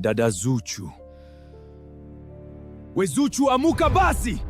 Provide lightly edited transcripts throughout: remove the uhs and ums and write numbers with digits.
Dada Zuchu. We Zuchu, amuka basi!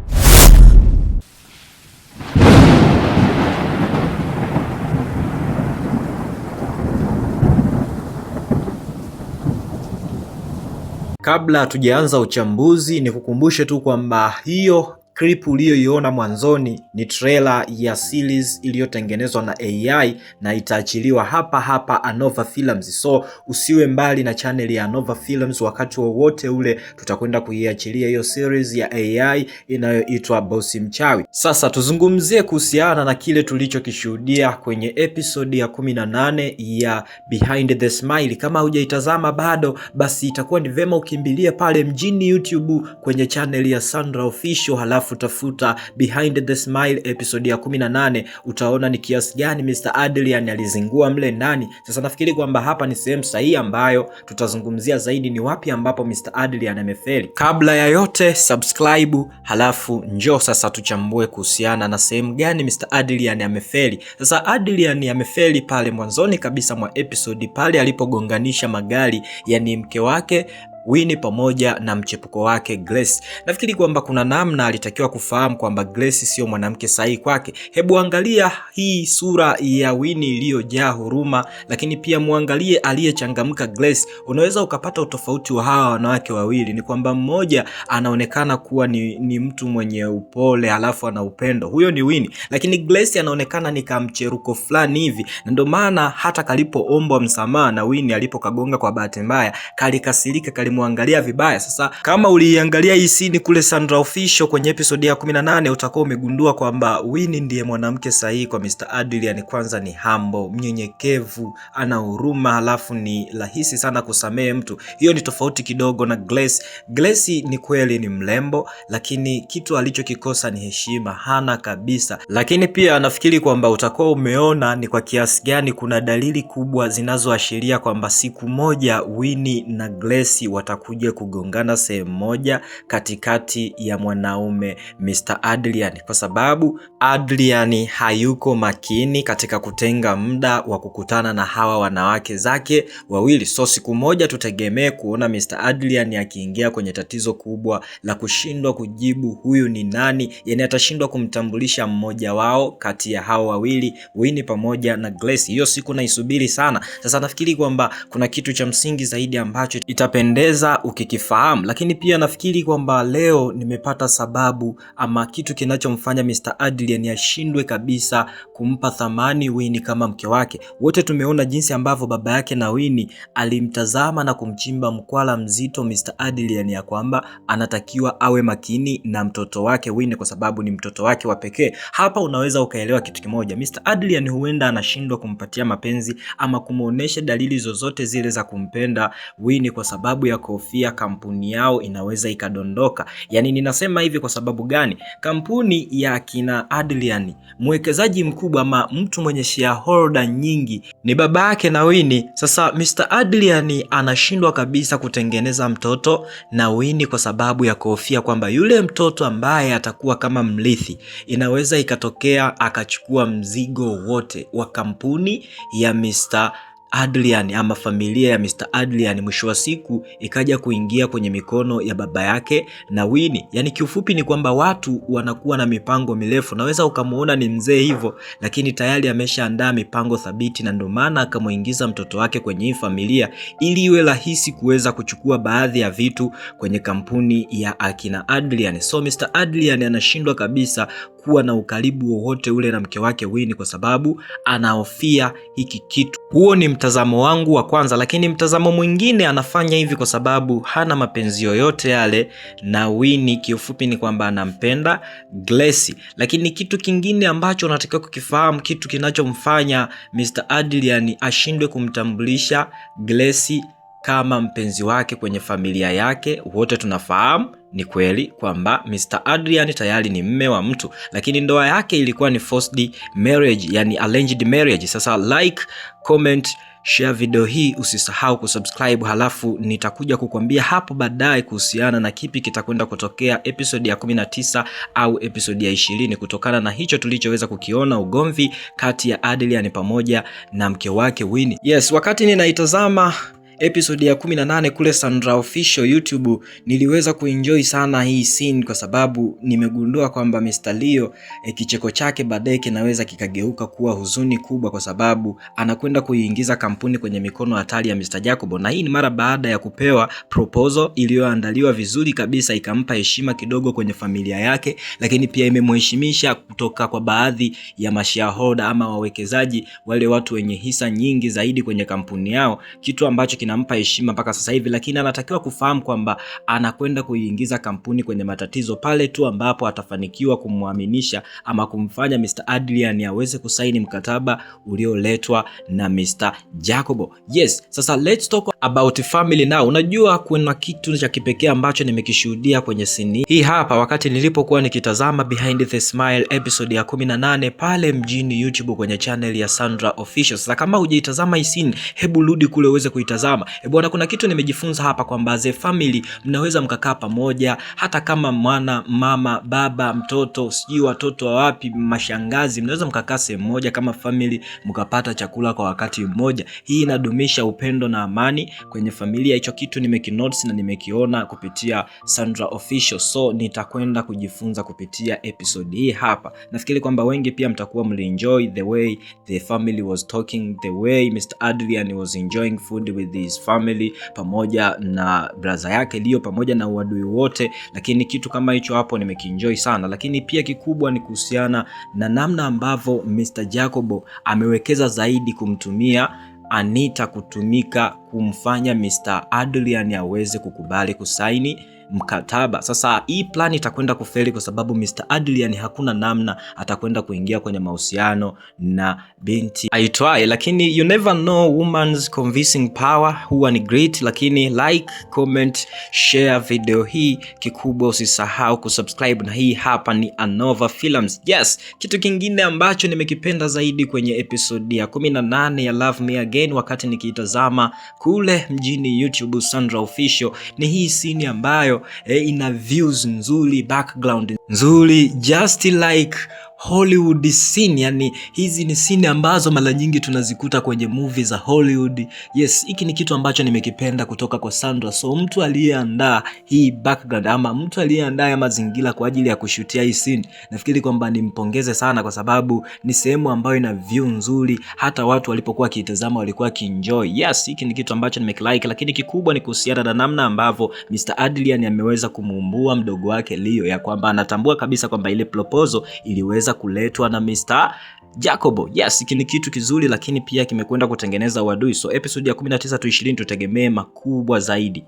Kabla hatujaanza uchambuzi, nikukumbushe tu kwamba hiyo clip uliyoiona mwanzoni ni trailer ya series iliyotengenezwa na AI na itaachiliwa hapa hapa Anova Films. So usiwe mbali na channel ya Anova Films, wakati wowote ule tutakwenda kuiachilia hiyo series ya AI inayoitwa Bosi Mchawi. Sasa tuzungumzie kuhusiana na kile tulichokishuhudia kwenye episode ya 18 ya Behind the Smile. Kama hujaitazama bado, basi itakuwa ni vema ukimbilie pale mjini YouTube kwenye channel ya Sandra Official, halafu tafuta Behind the Smile episode ya 18, utaona ni kiasi gani Mr. Adrian alizingua mle ndani. Sasa nafikiri kwamba hapa ni sehemu sahihi ambayo tutazungumzia zaidi ni wapi ambapo Mr. Adrian amefeli. Kabla ya yote, subscribe, halafu njoo sasa tuchambue kuhusiana na sehemu gani Mr. Adrian amefeli. Sasa Adrian amefeli pale mwanzoni kabisa mwa episode, pale alipogonganisha magari, yani mke wake Winnie pamoja na mchepuko wake Grace. Nafikiri kwamba kuna namna alitakiwa kufahamu kwamba Grace sio mwanamke sahihi kwake. Hebu angalia hii sura ya Winnie iliyojaa huruma, lakini pia muangalie aliyechangamka Grace. Unaweza ukapata utofauti wa hawa wanawake wawili. Ni kwamba mmoja anaonekana kuwa ni mtu mwenye upole halafu ana upendo, huyo ni Winnie, lakini Grace anaonekana ni kamcheruko fulani hivi. Ndio maana hata kalipoombwa msamaha na Winnie alipokagonga kwa bahati mbaya, kalikasirika, muangalia vibaya. Sasa kama uliangalia hii scene kule Sandra Official kwenye episode ya 18, utakuwa umegundua kwamba Winnie ndiye mwanamke sahihi kwa Mr. Adrian. Kwanza ni humble, mnyenyekevu, ana huruma, halafu ni rahisi sana kusamehe mtu. Hiyo ni tofauti kidogo na Grace. Grace ni kweli ni mrembo, lakini kitu alichokikosa ni heshima, hana kabisa. Lakini pia nafikiri kwamba utakuwa umeona ni kwa kiasi gani kuna dalili kubwa zinazoashiria kwamba siku moja Winnie na Grace watakuja kugongana sehemu moja katikati ya mwanaume Mr. Adrian, kwa sababu Adrian hayuko makini katika kutenga muda wa kukutana na hawa wanawake zake wawili. So siku moja tutegemee kuona Mr. Adrian akiingia kwenye tatizo kubwa la kushindwa kujibu huyu ni nani, yani atashindwa kumtambulisha mmoja wao kati ya hao wawili, Winnie pamoja na Grace. Hiyo siku naisubiri sana. Sasa nafikiri kwamba kuna kitu cha msingi zaidi ambacho itapendeza ukikifahamu, lakini pia nafikiri kwamba leo nimepata sababu ama kitu kinachomfanya Mr. Adrian ashindwe kabisa kumpa thamani Winnie kama mke wake. Wote tumeona jinsi ambavyo baba yake na Winnie alimtazama na kumchimba mkwala mzito Mr. Adrian ya kwamba anatakiwa awe makini na mtoto wake Winnie kwa sababu ni mtoto wake wa pekee. Hapa unaweza ukaelewa kitu kimoja. Mr. Adrian huenda anashindwa kumpatia mapenzi ama kumuonesha dalili zozote zile za kumpenda Winnie kwa sababu ya kofia kampuni yao inaweza ikadondoka. Yani ninasema hivi kwa sababu gani? Kampuni ya kina Adrian, mwekezaji mkubwa ama mtu mwenye shareholder nyingi ni baba yake na Winnie. Sasa Mr. Adrian anashindwa kabisa kutengeneza mtoto na Winnie kwa sababu ya kofia kwamba yule mtoto ambaye atakuwa kama mrithi inaweza ikatokea akachukua mzigo wote wa kampuni ya Mr. Adrian ama familia ya Mr. Adrian, mwisho wa siku ikaja kuingia kwenye mikono ya baba yake na Winnie. Yani kiufupi ni kwamba watu wanakuwa na mipango mirefu. Naweza ukamuona ni mzee hivyo, lakini tayari ameshaandaa mipango thabiti, na ndio maana akamuingiza mtoto wake kwenye hii familia ili iwe rahisi kuweza kuchukua baadhi ya vitu kwenye kampuni ya akina Adrian. So Mr. Adrian anashindwa kabisa kuwa na ukaribu wowote ule na mke wake Winnie kwa sababu anahofia hiki kitu. Huo ni mtazamo wangu wa kwanza, lakini mtazamo mwingine anafanya hivi kwa sababu hana mapenzi yoyote yale na Winnie. Kiufupi ni kwamba anampenda Grace. Lakini kitu kingine ambacho unatakiwa kukifahamu, kitu kinachomfanya Mr. Adrian ashindwe kumtambulisha Grace kama mpenzi wake kwenye familia yake, wote tunafahamu ni kweli kwamba Mr. Adrian tayari ni mme wa mtu, lakini ndoa yake ilikuwa ni forced marriage, yani arranged marriage. Sasa like, comment, share video hii, usisahau kusubscribe, halafu nitakuja kukwambia hapo baadaye kuhusiana na kipi kitakwenda kutokea episode ya 19 au episode ya 20 kutokana na hicho tulichoweza kukiona, ugomvi kati ya Adrian pamoja na mke wake Winnie. Yes, wakati ninaitazama episode ya 18 kule Sandra Official YouTube, niliweza kuenjoy sana hii scene kwa sababu nimegundua kwamba Mr. Leo kicheko chake baadaye kinaweza kikageuka kuwa huzuni kubwa, kwa sababu anakwenda kuiingiza kampuni kwenye mikono hatari ya Mr. Jacobo, na hii ni mara baada ya kupewa proposal iliyoandaliwa vizuri kabisa, ikampa heshima kidogo kwenye familia yake, lakini pia imemheshimisha kutoka kwa baadhi ya mashareholder ama wawekezaji, wale watu wenye hisa nyingi zaidi kwenye kampuni yao, kitu ambacho kinampa heshima mpaka sasa hivi. Lakini anatakiwa kufahamu kwamba anakwenda kuiingiza kampuni kwenye matatizo pale tu ambapo atafanikiwa kumwaminisha ama kumfanya Mr. Adrian aweze kusaini mkataba ulioletwa na Mr. Jacobo. Yes, sasa let's talk about family now. Unajua kuna kitu cha kipekee ambacho nimekishuhudia kwenye scene hii hapa wakati nilipokuwa nikitazama Behind the Smile episode ya 18 pale mjini YouTube kwenye channel ya Sandra Official. Sasa kama hujaitazama hii scene, hebu rudi kule uweze kuitazama. Bwana, kuna kitu nimejifunza hapa kwamba as a family mnaweza mkakaa pamoja, hata kama mwana, mama, baba, mtoto, sijui watoto wa wapi, mashangazi, mnaweza mkakaa sehemu moja kama family mkapata chakula kwa wakati mmoja. Hii inadumisha upendo na amani kwenye familia. Hicho kitu nimekinotice na nimekiona kupitia Sandra Official, so nitakwenda kujifunza kupitia episode hii hapa. Nafikiri kwamba wengi pia mtakuwa mlienjoy the way the family was talking, the way Mr. Adrian was enjoying food with his family pamoja na brother yake Leo pamoja na uadui wote, lakini kitu kama hicho hapo nimekienjoy sana. Lakini pia kikubwa ni kuhusiana na namna ambavyo Mr. Jacobo amewekeza zaidi kumtumia Anita kutumika kumfanya Mr. Adrian aweze kukubali kusaini mkataba. Sasa hii plan itakwenda kufeli kwa sababu Mr. Adrian hakuna namna atakwenda kuingia kwenye mahusiano na binti aitwaye, lakini you never know, woman's convincing power huwa ni great. Lakini like, comment, share video hii, kikubwa usisahau kusubscribe, na hii hapa ni Anova Films. Yes, kitu kingine ambacho nimekipenda zaidi kwenye episode ya 18 ya Love Me Again wakati nikiitazama kule mjini YouTube Sandra Official, ni hii scene ambayo ina views nzuri, background nzuri, just like Hollywood scene. Yani hizi ni scene ambazo mara nyingi tunazikuta kwenye movie za Hollywood. Yes, hiki ni kitu ambacho nimekipenda kutoka kwa Sandra. So mtu aliyeandaa hii background ama mtu aliyeandaa mazingira kwa ajili ya kushutia hii scene, nafikiri kwamba nimpongeze sana kwa sababu ni sehemu ambayo ina view nzuri, hata watu walipokuwa kitazama walikuwa kienjoy. Yes, hiki ni kitu ambacho nimekilike. Lakini kikubwa ni kuhusiana na namna ambavyo Mr. Adrian ameweza kumuumbua mdogo wake Leo, ya kwamba anatambua kabisa kwamba ile proposal iliweza kuletwa na Mr. Jacobo. Yes, hiki ni kitu kizuri, lakini pia kimekwenda kutengeneza uadui. So episode ya 19 to 20 tutegemee makubwa zaidi.